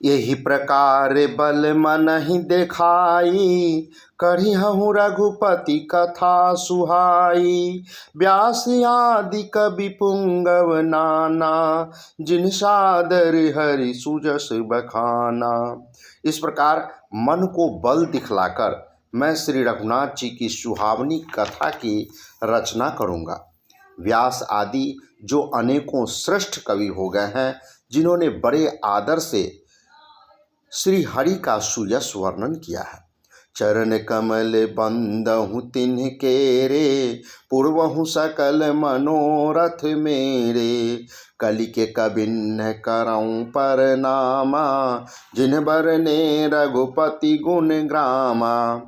यही प्रकार बल मन ही देखाई, करिहु रघुपति कथा सुहाई। व्यास आदि कवि पुंगव नाना, जिन सादर हरि सुजस बखाना। इस प्रकार मन को बल दिखलाकर मैं श्री रघुनाथ जी की सुहावनी कथा की रचना करूँगा। व्यास आदि जो अनेकों श्रेष्ठ कवि हो गए हैं, जिन्होंने बड़े आदर से श्री हरि का सुयश वर्णन किया है। चरण कमल बंदहु तिन्ह केरे, पूर्वहु सकल मनोरथ मेरे। कलि के कबिन्न करऊं परनामा, जिन बरने रघुपति गुण ग्रामा।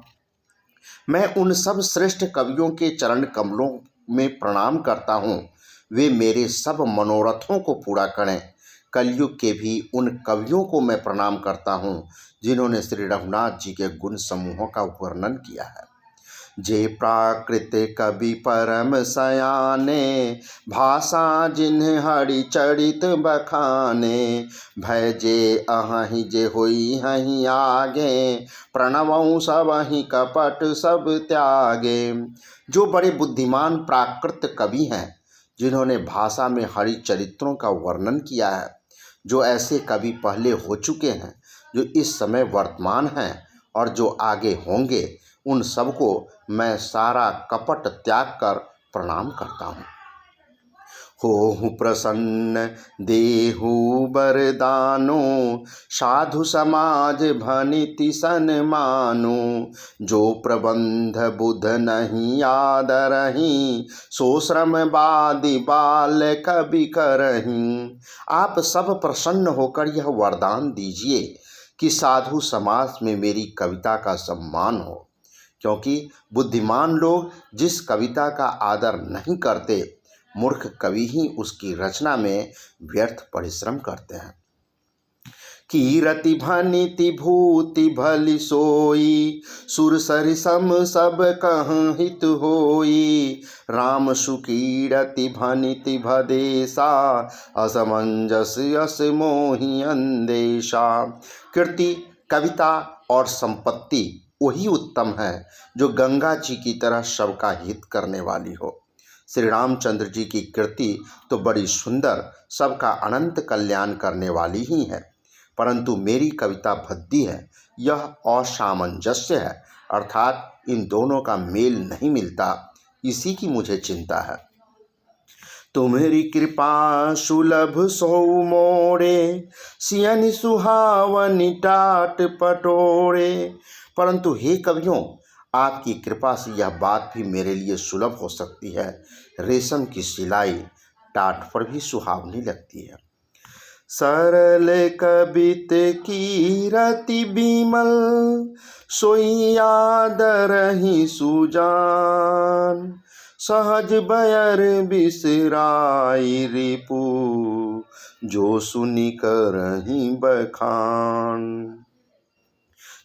मैं उन सब श्रेष्ठ कवियों के चरण कमलों में प्रणाम करता हूँ, वे मेरे सब मनोरथों को पूरा करें। कलयुग के भी उन कवियों को मैं प्रणाम करता हूँ, जिन्होंने श्री रघुनाथ जी के गुण समूहों का वर्णन किया है। जे प्राकृत कवि परम सयाने, भाषा जिन्ह हरि चरित बखाने। भय जे अहि जे होई हहि आगे, प्रणवऊ सबहि कपट सब त्यागे। जो बड़े बुद्धिमान प्राकृत कवि हैं, जिन्होंने भाषा में हरि चरित्रों का वर्णन किया है। जो ऐसे कवि पहले हो चुके हैं, जो इस समय वर्तमान हैं और जो आगे होंगे, उन सबको मैं सारा कपट त्याग कर प्रणाम करता हूँ। होहु प्रसन्न देहु बरदानो, साधु समाज भनिति सन्मानो। जो प्रबंध बुध नहीं आदरहीं, सो श्रमवादी बाल कवि करहीं। आप सब प्रसन्न होकर यह वरदान दीजिए कि साधु समाज में मेरी कविता का सम्मान हो, क्योंकि बुद्धिमान लोग जिस कविता का आदर नहीं करते, मूर्ख कवि ही उसकी रचना में व्यर्थ परिश्रम करते हैं। कीरति भनिति भूति भली सोई, सुर सरि सम सब कहं हित होई। राम सुकीरति भनिति भदेशा, असमंजस यस मोहि अंदेशा। कीर्ति, कविता और संपत्ति वही उत्तम है जो गंगा जी की तरह सबका हित करने वाली हो। श्री रामचंद्र जी की कीर्ति तो बड़ी सुंदर, सबका अनंत कल्याण करने वाली ही है, परंतु मेरी कविता भद्दी है, यह असामंजस्य है, अर्थात इन दोनों का मेल नहीं मिलता, इसी की मुझे चिंता है। तुम्हारी कृपा सुलभ सो मोरे, सियनि सुहावनि टाट पटोरे। परंतु हे कवियों, आपकी कृपा से यह बात भी मेरे लिए सुलभ हो सकती है। रेशम की सिलाई टाट पर भी सुहावनी लगती है। सरल कबित कीरति बिमल, सोई आदरहि सुजान। सहज बयर बिसराई रिपु, जो सुनि करहि बखान।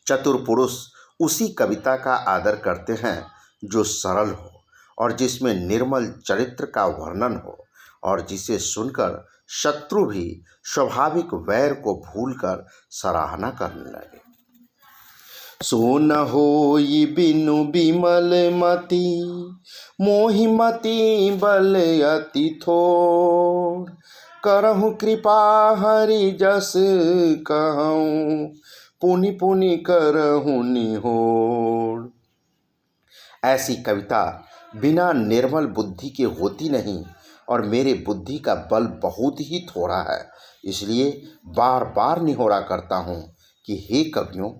चतुर पुरुष उसी कविता का आदर करते हैं जो सरल हो और जिसमें निर्मल चरित्र का वर्णन हो, और जिसे सुनकर शत्रु भी स्वाभाविक वैर को भूलकर सराहना करने लगे। सो न होई बिनु बिमल मति, मोहि मति बल अति थोर। करहु कृपा हरि जस कहूँ, पुनि पुनि करहु निहोर। ऐसी कविता बिना निर्मल बुद्धि के होती नहीं, और मेरे बुद्धि का बल बहुत ही थोड़ा है, इसलिए बार बार निहोरा करता हूँ कि हे कवियों,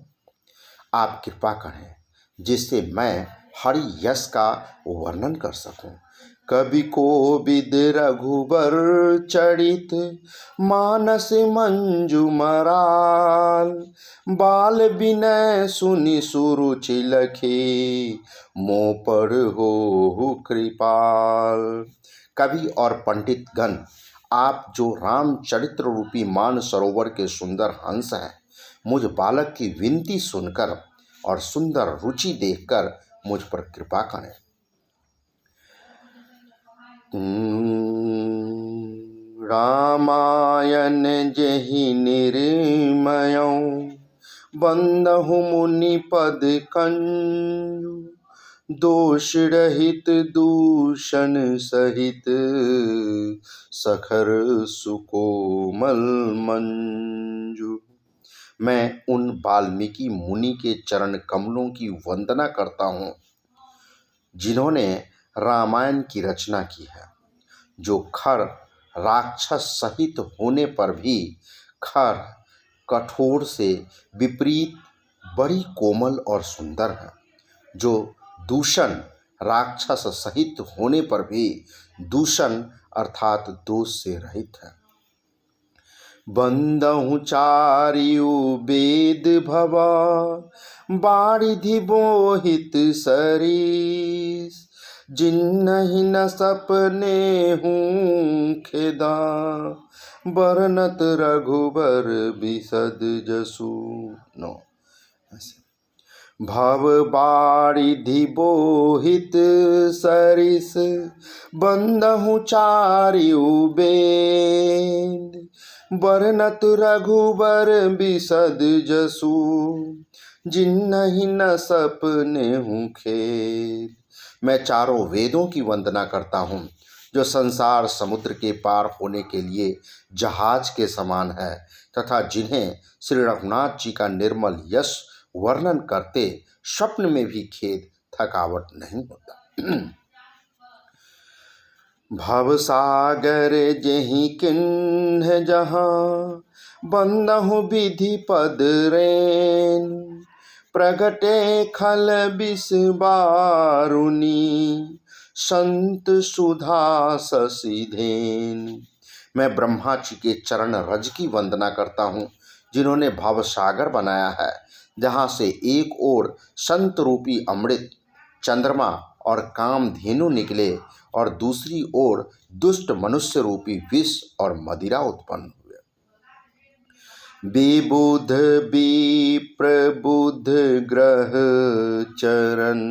आप कृपा करें जिससे मैं हरि यश का वर्णन कर सकूं। कवि को विद रघुबर चरित, मानस मंजू मराल। बाल विनय सुनि सुरुचि लखे, मोह पर हो कृपाल। कवि और पंडित गण, आप जो रामचरित्र रूपी मान सरोवर के सुंदर हंस हैं, मुझ बालक की विनती सुनकर और सुंदर रुचि देखकर मुझ पर कृपा करें। रामायण जेहि निर्मयौ बंदहु मुनि पद कंजु दोष रहित दूषण सहित सखर सुकोमल मंजु। मैं उन वाल्मीकि मुनि के चरण कमलों की वंदना करता हूँ जिन्होंने रामायण की रचना की है, जो खर राक्षस सहित होने पर भी खर कठोर से विपरीत बड़ी कोमल और सुंदर है, जो दूषण राक्षस सहित होने पर भी दूषण अर्थात दोष से रहित है। बंदहु चारियु वेद भवा बारिधि बोहित सरीस जिन्हि न सपने हूँ खेदा बरनत रघुबर बिसद जसु। नो भव बारिधि बोहित सरिस बंदहु चारियु वेद बरनत रघुबर बिसद जसु जिन्हि न सपने हूँ खेद। मैं चारों वेदों की वंदना करता हूँ जो संसार समुद्र के पार होने के लिए जहाज के समान है तथा जिन्हें श्री रघुनाथ जी का निर्मल यश वर्णन करते स्वप्न में भी खेद थकावट नहीं होता। भव सागर जेहि किन्ह जहाँ बंदहु विधि पद रेन प्रगटे खल बिस बारुनी संत सुधा ससीधेन। मैं ब्रह्मा जी के चरण रज की वंदना करता हूँ जिन्होंने भवसागर बनाया है, जहाँ से एक ओर संत रूपी अमृत चंद्रमा और कामधेनु निकले और दूसरी ओर दुष्ट मनुष्य रूपी विष और मदिरा उत्पन्न हुए। विबुध विप्रबुध ग्रह चरण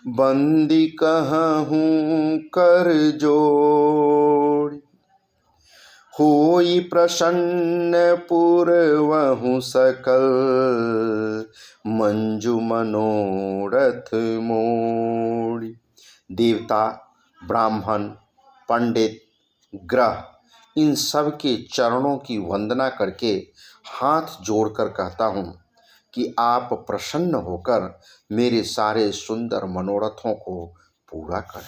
बंदी कहूँ कर जोड़ होई प्रसन्न पुरवहु सकल मंजु मनोरथ मोड़। देवता, ब्राह्मण, पंडित, ग्रह इन सब के चरणों की वंदना करके हाथ जोड़कर कहता हूँ कि आप प्रसन्न होकर मेरे सारे सुंदर मनोरथों को पूरा करें।